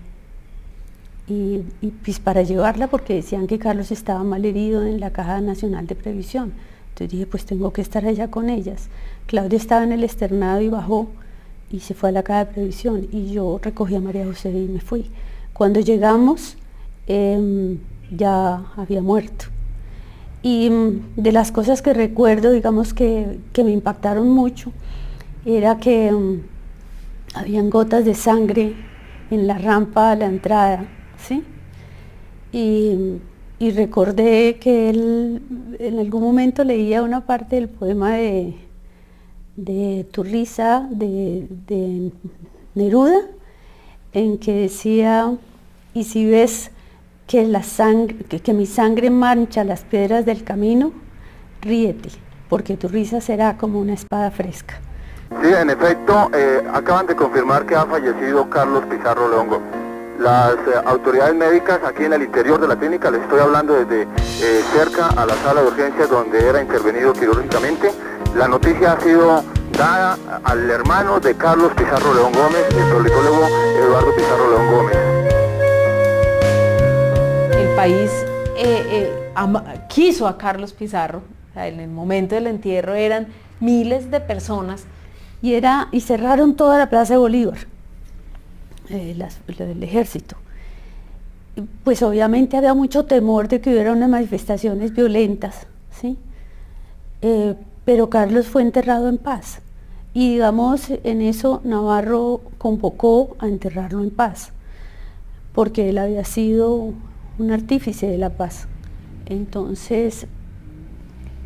pues para llevarla, porque decían que Carlos estaba mal herido en la Caja Nacional de Previsión. Entonces dije, pues tengo que estar allá con ellas. Claudia estaba en el externado y bajó y se fue a la Caja de Previsión, y yo recogí a María José y me fui. Cuando llegamos ya había muerto. Y de las cosas que recuerdo, digamos que me impactaron mucho, era que habían gotas de sangre en la rampa a la entrada, ¿sí? Y recordé que él en algún momento leía una parte del poema de Turriza, de Neruda, en que decía, y si ves que mi sangre mancha las piedras del camino, ríete, porque tu risa será como una espada fresca. Sí, en efecto, acaban de confirmar que ha fallecido Carlos Pizarro León Gómez. Las autoridades médicas aquí en el interior de la clínica, les estoy hablando desde cerca a la sala de urgencias donde era intervenido quirúrgicamente, la noticia ha sido dada al hermano de Carlos Pizarro León Gómez, el politólogo Eduardo Pizarro León Gómez. El país quiso a Carlos Pizarro, o sea, en el momento del entierro eran miles de personas. Y cerraron toda la Plaza de Bolívar, del ejército. Pues obviamente había mucho temor de que hubiera unas manifestaciones violentas, ¿sí? Pero Carlos fue enterrado en paz. Y digamos, en eso Navarro convocó a enterrarlo en paz, porque él había sido un artífice de la paz. Entonces,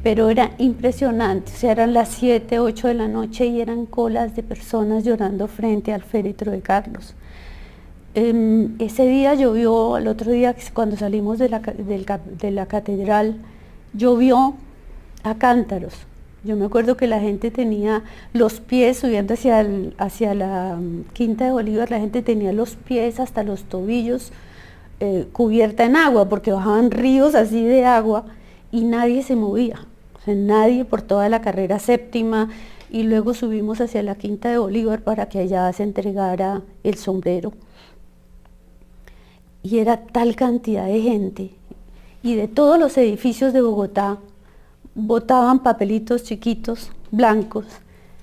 pero era impresionante, o sea, eran las 7, 8 de la noche y eran colas de personas llorando frente al féretro de Carlos. Ese día llovió, al otro día cuando salimos de la catedral, llovió a cántaros. Yo me acuerdo que la gente tenía los pies, subiendo hacia la Quinta de Bolívar, la gente tenía los pies hasta los tobillos cubierta en agua, porque bajaban ríos así de agua y nadie se movía, o sea, nadie por toda la carrera séptima, y luego subimos hacia la Quinta de Bolívar para que allá se entregara el sombrero. Y era tal cantidad de gente, y de todos los edificios de Bogotá, botaban papelitos chiquitos, blancos.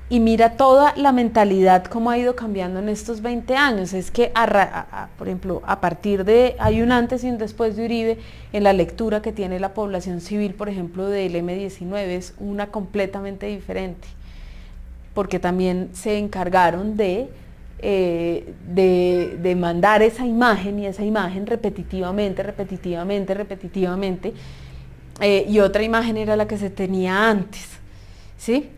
Y mira toda la mentalidad cómo ha ido cambiando en estos 20 años. Es que, por ejemplo, a partir de, hay un antes y un después de Uribe, en la lectura que tiene la población civil, por ejemplo, del M-19, es una completamente diferente. Porque también se encargaron de mandar esa imagen, y esa imagen repetitivamente, y otra imagen era la que se tenía antes, ¿sí?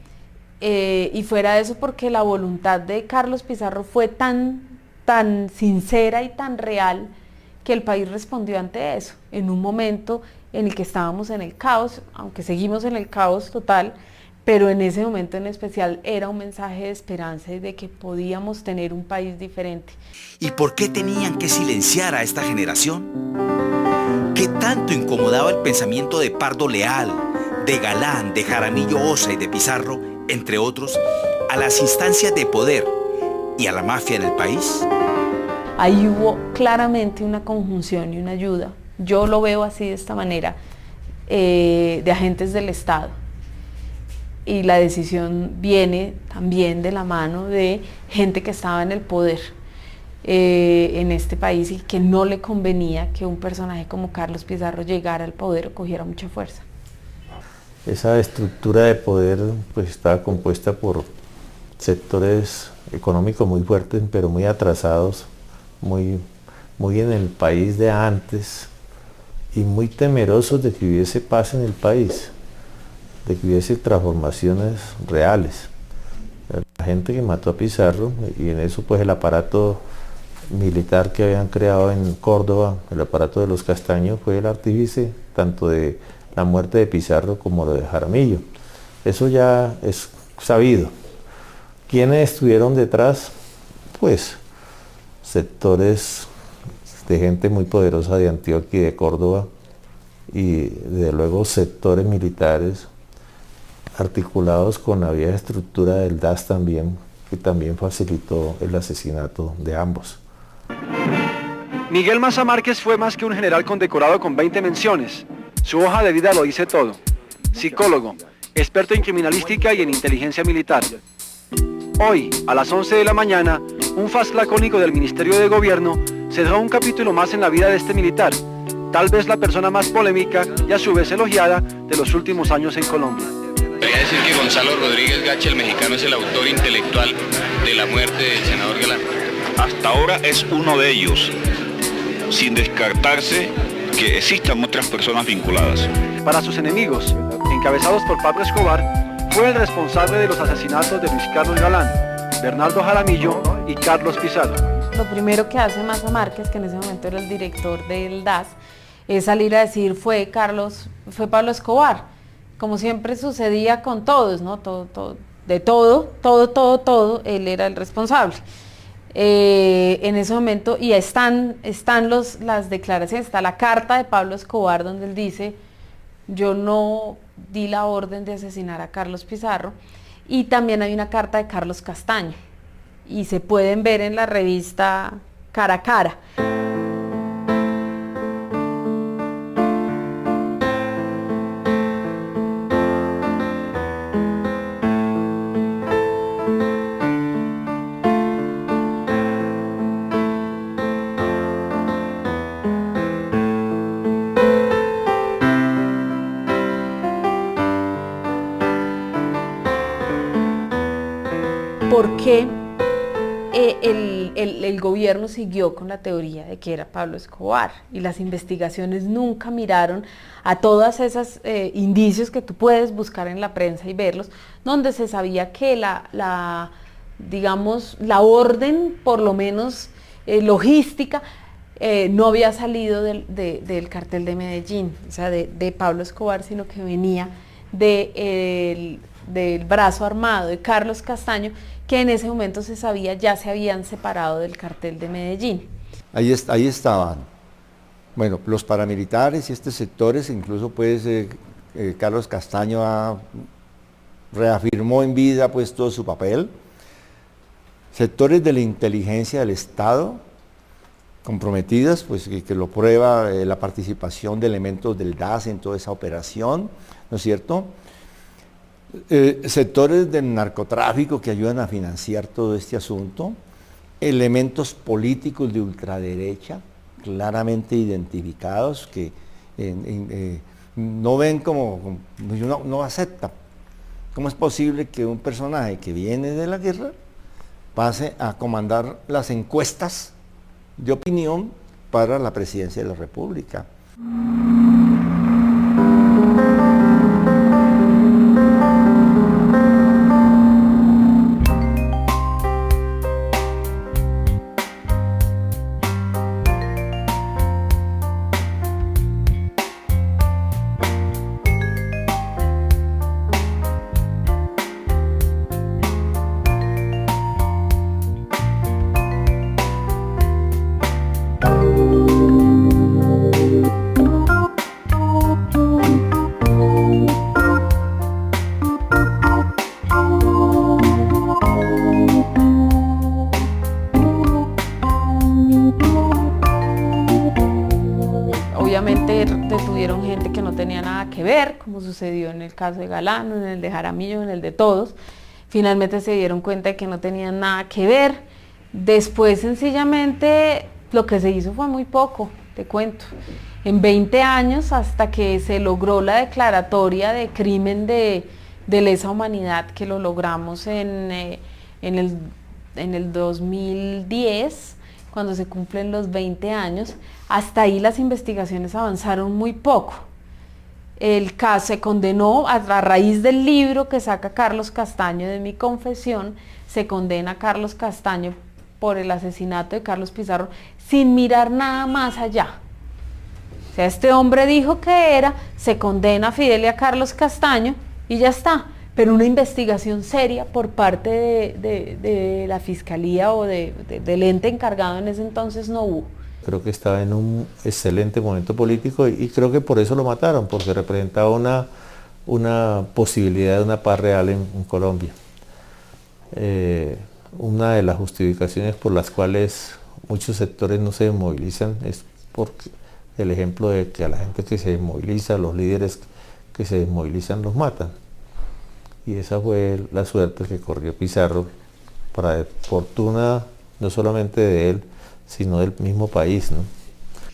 Y fuera de eso, porque la voluntad de Carlos Pizarro fue tan sincera y tan real, que el país respondió ante eso, en un momento en el que estábamos en el caos, aunque seguimos en el caos total, pero en ese momento en especial era un mensaje de esperanza y de que podíamos tener un país diferente. ¿Y por qué tenían que silenciar a esta generación? ¿Qué tanto incomodaba el pensamiento de Pardo Leal, de Galán, de Jaramillo Ossa y de Pizarro, entre otros, a las instancias de poder y a la mafia en el país? Ahí hubo claramente una conjunción y una ayuda, yo lo veo así de esta manera, de agentes del Estado. Y la decisión viene también de la mano de gente que estaba en el poder en este país y que no le convenía que un personaje como Carlos Pizarro llegara al poder o cogiera mucha fuerza. Esa estructura de poder pues estaba compuesta por sectores económicos muy fuertes, pero muy atrasados, muy en el país de antes, y muy temerosos de que hubiese paz en el país, de que hubiese transformaciones reales. La gente que mató a Pizarro, y en eso pues el aparato militar que habían creado en Córdoba, el aparato de los Castaños, fue el artífice tanto de la muerte de Pizarro como lo de Jaramillo. Eso ya es sabido. ¿Quiénes estuvieron detrás? Pues sectores de gente muy poderosa de Antioquia y de Córdoba, y desde luego sectores militares articulados con la vieja estructura del DAS también, que también facilitó el asesinato de ambos. Miguel Maza Márquez fue más que un general condecorado con 20 menciones. Su hoja de vida lo dice todo. Psicólogo, experto en criminalística y en inteligencia militar. Hoy, a las 11 de la mañana, un faz lacónico del Ministerio de Gobierno cerró un capítulo más en la vida de este militar, tal vez la persona más polémica y a su vez elogiada de los últimos años en Colombia. Podría decir que Gonzalo Rodríguez Gacha, el mexicano, es el autor intelectual de la muerte del senador Galán? Hasta ahora es uno de ellos, sin descartarse que existan otras personas vinculadas. Para sus enemigos, encabezados por Pablo Escobar, fue el responsable de los asesinatos de Luis Carlos Galán, Bernardo Jaramillo y Carlos Pizarro. Lo primero que hace Maza Márquez, que en ese momento era el director del DAS, es salir a decir fue Pablo Escobar, como siempre sucedía con todos, ¿no? Todo, él era el responsable. En ese momento, y están las declaraciones, está la carta de Pablo Escobar donde él dice, yo no di la orden de asesinar a Carlos Pizarro, y también hay una carta de Carlos Castaño, y se pueden ver en la revista Cara a Cara. ¿Por qué el gobierno siguió con la teoría de que era Pablo Escobar? Y las investigaciones nunca miraron a todas esas indicios que tú puedes buscar en la prensa y verlos, donde se sabía que la orden, por lo menos logística, no había salido del cartel de Medellín, o sea, de Pablo Escobar, sino que venía del brazo armado de Carlos Castaño, que en ese momento se sabía ya se habían separado del cartel de Medellín. Ahí estaban, bueno, los paramilitares y estos sectores, incluso pues Carlos Castaño reafirmó en vida pues todo su papel, sectores de la inteligencia del Estado, comprometidas, pues que lo prueba la participación de elementos del DAS en toda esa operación, ¿no es cierto? Sectores del narcotráfico que ayudan a financiar todo este asunto, elementos políticos de ultraderecha claramente identificados que no ven no aceptan. ¿Cómo es posible que un personaje que viene de la guerra pase a comandar las encuestas de opinión para la presidencia de la República? Obviamente detuvieron gente que no tenía nada que ver, como sucedió en el caso de Galán, en el de Jaramillo, en el de todos. Finalmente se dieron cuenta de que no tenían nada que ver. Después sencillamente lo que se hizo fue muy poco, te cuento. En 20 años, hasta que se logró la declaratoria de crimen de lesa humanidad, que lo logramos en el 2010, cuando se cumplen los 20 años, hasta ahí las investigaciones avanzaron muy poco. El caso se condenó a raíz del libro que saca Carlos Castaño de Mi Confesión, se condena a Carlos Castaño por el asesinato de Carlos Pizarro sin mirar nada más allá. O sea, este hombre dijo que era, se condena a Fidel y a Carlos Castaño y ya está. Pero una investigación seria por parte de la Fiscalía o del ente encargado en ese entonces no hubo. Creo que estaba en un excelente momento político y creo que por eso lo mataron, porque representaba una posibilidad de una paz real en Colombia. Una de las justificaciones por las cuales muchos sectores no se desmovilizan es porque el ejemplo de que a la gente que se desmoviliza, los líderes que se desmovilizan los matan. Y esa fue la suerte que corrió Pizarro, para fortuna no solamente de él, sino del mismo país, ¿no?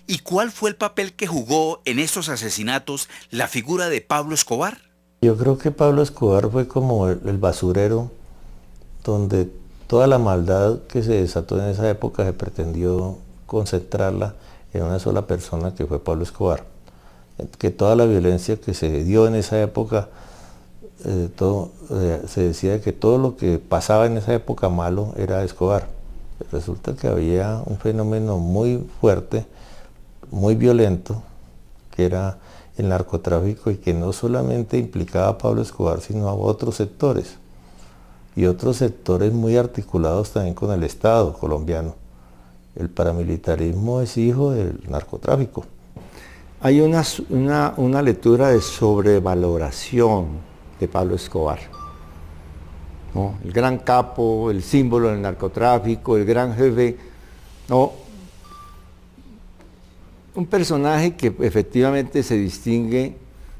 ¿Y cuál fue el papel que jugó en estos asesinatos la figura de Pablo Escobar? Yo creo que Pablo Escobar fue como el basurero donde toda la maldad que se desató en esa época se pretendió concentrarla en una sola persona, que fue Pablo Escobar. Que toda la violencia que se dio en esa época, se decía que todo lo que pasaba en esa época malo era Escobar. Resulta que había un fenómeno muy fuerte, muy violento, que era el narcotráfico, y que no solamente implicaba a Pablo Escobar, sino a otros sectores, y otros sectores muy articulados también con el Estado colombiano. El paramilitarismo es hijo del narcotráfico. Hay una lectura de sobrevaloración de Pablo Escobar, ¿no? El gran capo, el símbolo del narcotráfico, el gran jefe, ¿no? Un personaje que efectivamente se distingue,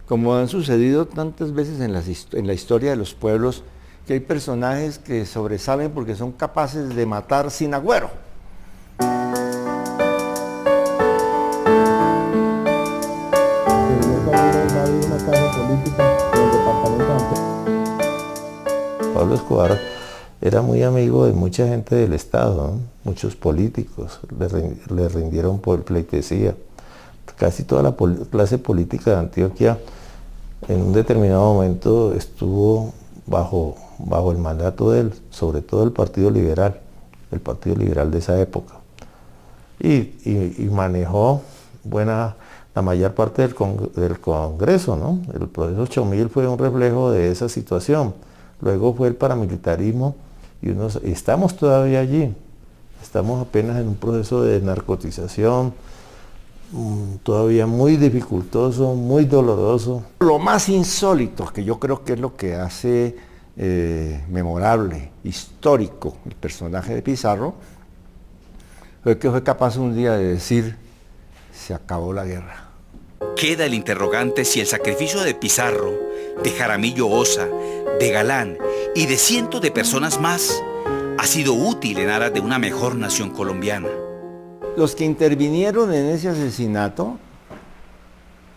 como han sucedido tantas veces en la historia de los pueblos, que hay personajes que sobresalen porque son capaces de matar sin agüero. Pablo Escobar era muy amigo de mucha gente del Estado, ¿no? Muchos políticos le rindieron por pleitesía. Casi toda la clase política de Antioquia en un determinado momento estuvo bajo el mandato de él, sobre todo el Partido Liberal de esa época. Y manejó la mayor parte del Congreso, ¿no? El proceso 8000 fue un reflejo de esa situación. Luego fue el paramilitarismo y estamos todavía allí. Estamos apenas en un proceso de narcotización todavía muy dificultoso, muy doloroso. Lo más insólito, que yo creo que es lo que hace memorable, histórico, el personaje de Pizarro, fue que fue capaz un día de decir: se acabó la guerra. Queda el interrogante si el sacrificio de Pizarro, de Jaramillo Ossa, de Galán y de cientos de personas más ha sido útil en aras de una mejor nación colombiana. Los que intervinieron en ese asesinato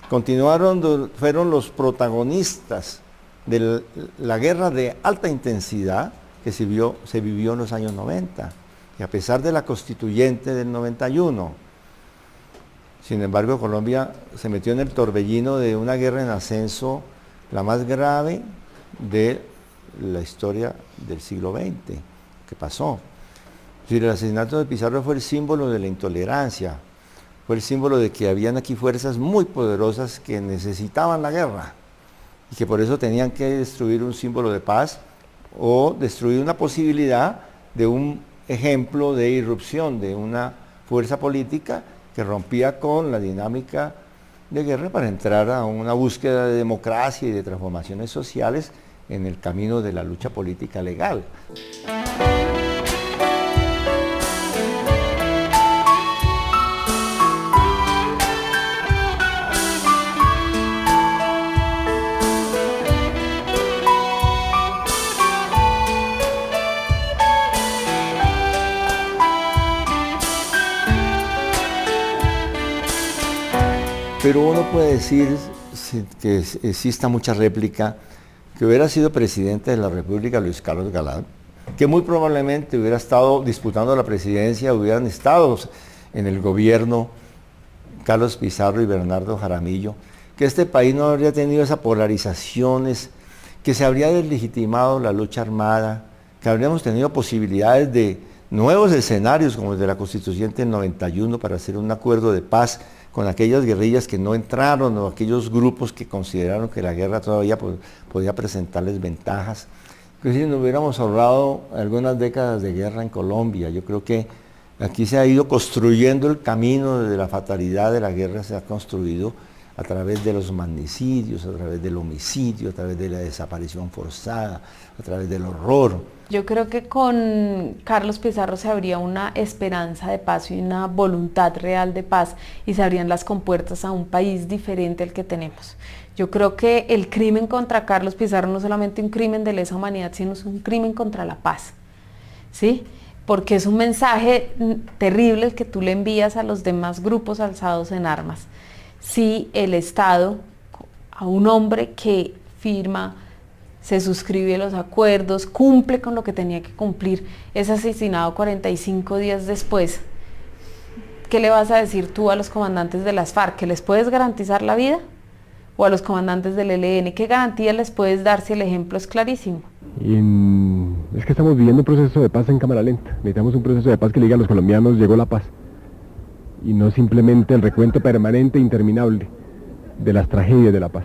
fueron los protagonistas de la guerra de alta intensidad que se vivió en los años 90, y a pesar de la constituyente del 91. Sin embargo, Colombia se metió en el torbellino de una guerra en ascenso, la más grave de la historia del siglo XX, que pasó. El asesinato de Pizarro fue el símbolo de la intolerancia, fue el símbolo de que habían aquí fuerzas muy poderosas que necesitaban la guerra y que por eso tenían que destruir un símbolo de paz o destruir una posibilidad de un ejemplo de irrupción de una fuerza política que rompía con la dinámica de guerra para entrar a una búsqueda de democracia y de transformaciones sociales en el camino de la lucha política legal. Pero uno puede decir que exista mucha réplica, que hubiera sido presidente de la República Luis Carlos Galán, que muy probablemente hubiera estado disputando la presidencia, hubieran estado en el gobierno Carlos Pizarro y Bernardo Jaramillo, que este país no habría tenido esas polarizaciones, que se habría deslegitimado la lucha armada, que habríamos tenido posibilidades de nuevos escenarios como el de la Constituyente del 91 para hacer un acuerdo de paz con aquellas guerrillas que no entraron o aquellos grupos que consideraron que la guerra todavía podía presentarles ventajas. Es decir, nos hubiéramos ahorrado algunas décadas de guerra en Colombia. Yo creo que aquí se ha ido construyendo el camino de la fatalidad de la guerra, se ha construido a través de los magnicidios, a través del homicidio, a través de la desaparición forzada, a través del horror. Yo creo que con Carlos Pizarro se abría una esperanza de paz y una voluntad real de paz y se abrían las compuertas a un país diferente al que tenemos. Yo creo que el crimen contra Carlos Pizarro no es solamente un crimen de lesa humanidad, sino es un crimen contra la paz, ¿sí? Porque es un mensaje terrible el que tú le envías a los demás grupos alzados en armas. Si el Estado, a un hombre que firma se suscribe los acuerdos, cumple con lo que tenía que cumplir, es asesinado 45 días después. ¿Qué le vas a decir tú a los comandantes de las FARC? ¿Que les puedes garantizar la vida? ¿O a los comandantes del ELN? ¿Qué garantía les puedes dar si el ejemplo es clarísimo? Es que estamos viviendo un proceso de paz en cámara lenta. Necesitamos un proceso de paz que le diga a los colombianos llegó la paz. Y no simplemente el recuento permanente e interminable de las tragedias de la paz.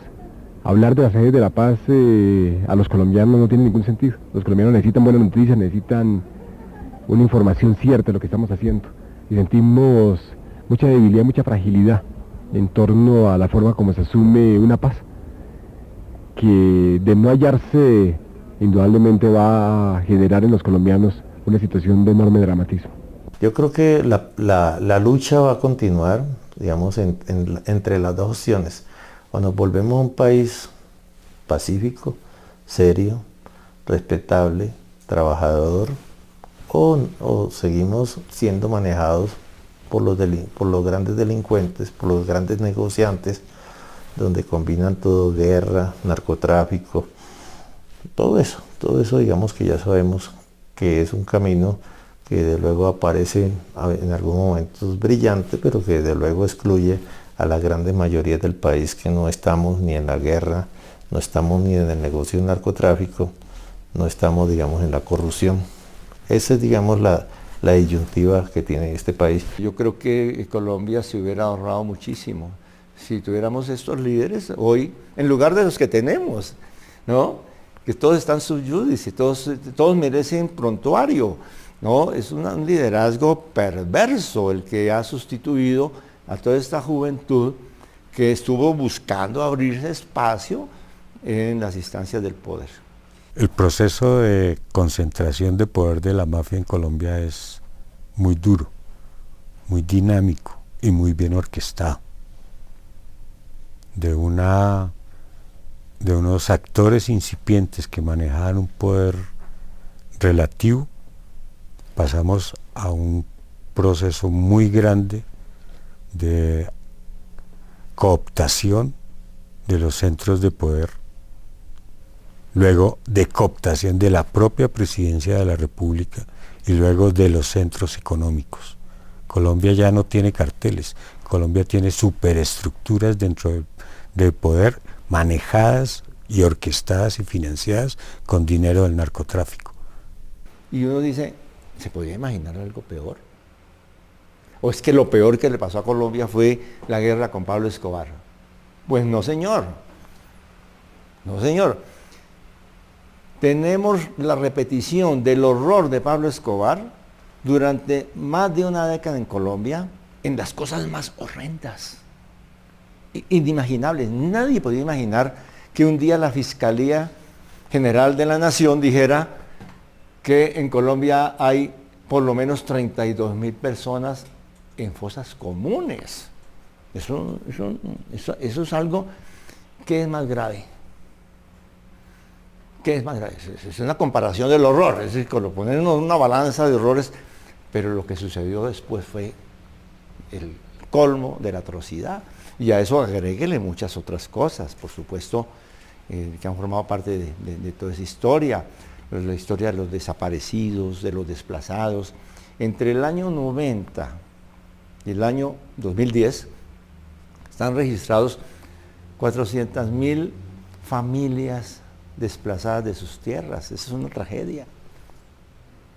Hablar de las tragedias de la paz a los colombianos no tiene ningún sentido. Los colombianos necesitan buenas noticias, necesitan una información cierta de lo que estamos haciendo. Y sentimos mucha debilidad, mucha fragilidad en torno a la forma como se asume una paz, que de no hallarse indudablemente va a generar en los colombianos una situación de enorme dramatismo. Yo creo que la lucha va a continuar, digamos, entre las dos opciones. Cuando volvemos a un país pacífico, serio, respetable, trabajador, o seguimos siendo manejados por los grandes delincuentes, por los grandes negociantes, donde combinan todo, guerra, narcotráfico, todo eso digamos que ya sabemos que es un camino que de luego aparece en algunos momentos brillante, pero que de luego excluye a la grande mayoría del país, que no estamos ni en la guerra, no estamos ni en el negocio del narcotráfico, no estamos, digamos, en la corrupción. Esa es, digamos, la disyuntiva que tiene este país. Yo creo que Colombia se hubiera ahorrado muchísimo si tuviéramos estos líderes hoy, en lugar de los que tenemos, ¿no? Que todos están sub judice, todos merecen prontuario, ¿no? Es un liderazgo perverso el que ha sustituido a toda esta juventud que estuvo buscando abrirse espacio en las instancias del poder. El proceso de concentración de poder de la mafia en Colombia es muy duro, muy dinámico y muy bien orquestado. De unos actores incipientes que manejaban un poder relativo, pasamos a un proceso muy grande de cooptación de los centros de poder, luego de cooptación de la propia presidencia de la República y luego de los centros económicos. Colombia ya no tiene carteles, Colombia tiene superestructuras dentro del poder, manejadas y orquestadas y financiadas con dinero del narcotráfico. Y uno dice, ¿se podría imaginar algo peor? ¿O es que lo peor que le pasó a Colombia fue la guerra con Pablo Escobar? Pues no, señor. No, señor. Tenemos la repetición del horror de Pablo Escobar durante más de una década en Colombia, en las cosas más horrendas, inimaginables. Nadie podía imaginar que un día la Fiscalía General de la Nación dijera que en Colombia hay por lo menos 32.000 personas en fosas comunes. Eso es algo que es más grave. ¿Qué es más grave? Es una comparación del horror, es decir, poner en una balanza de horrores, pero lo que sucedió después fue el colmo de la atrocidad. Y a eso agréguele muchas otras cosas, por supuesto, que han formado parte de toda esa historia, la historia de los desaparecidos, de los desplazados. Entre el año 90 y el año 2010 están registrados 400.000 familias desplazadas de sus tierras. Esa es una tragedia.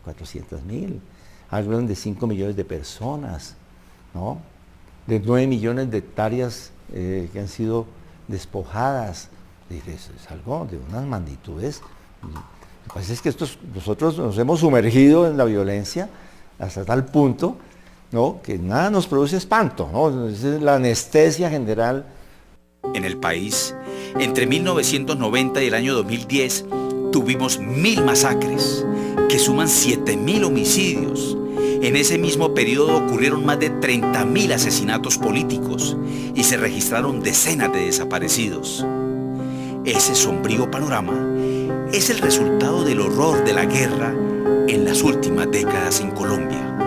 400.000. Hablan de 5 millones de personas, ¿no? De 9 millones de hectáreas que han sido despojadas. Es algo de unas magnitudes. Lo que pasa es que nosotros nos hemos sumergido en la violencia hasta tal punto, ¿no?, que nada nos produce espanto, ¿no? Es la anestesia general. En el país, entre 1990 y el año 2010, tuvimos 1.000 masacres, que suman 7.000 homicidios. En ese mismo periodo ocurrieron más de 30.000 asesinatos políticos y se registraron decenas de desaparecidos. Ese sombrío panorama es el resultado del horror de la guerra en las últimas décadas en Colombia.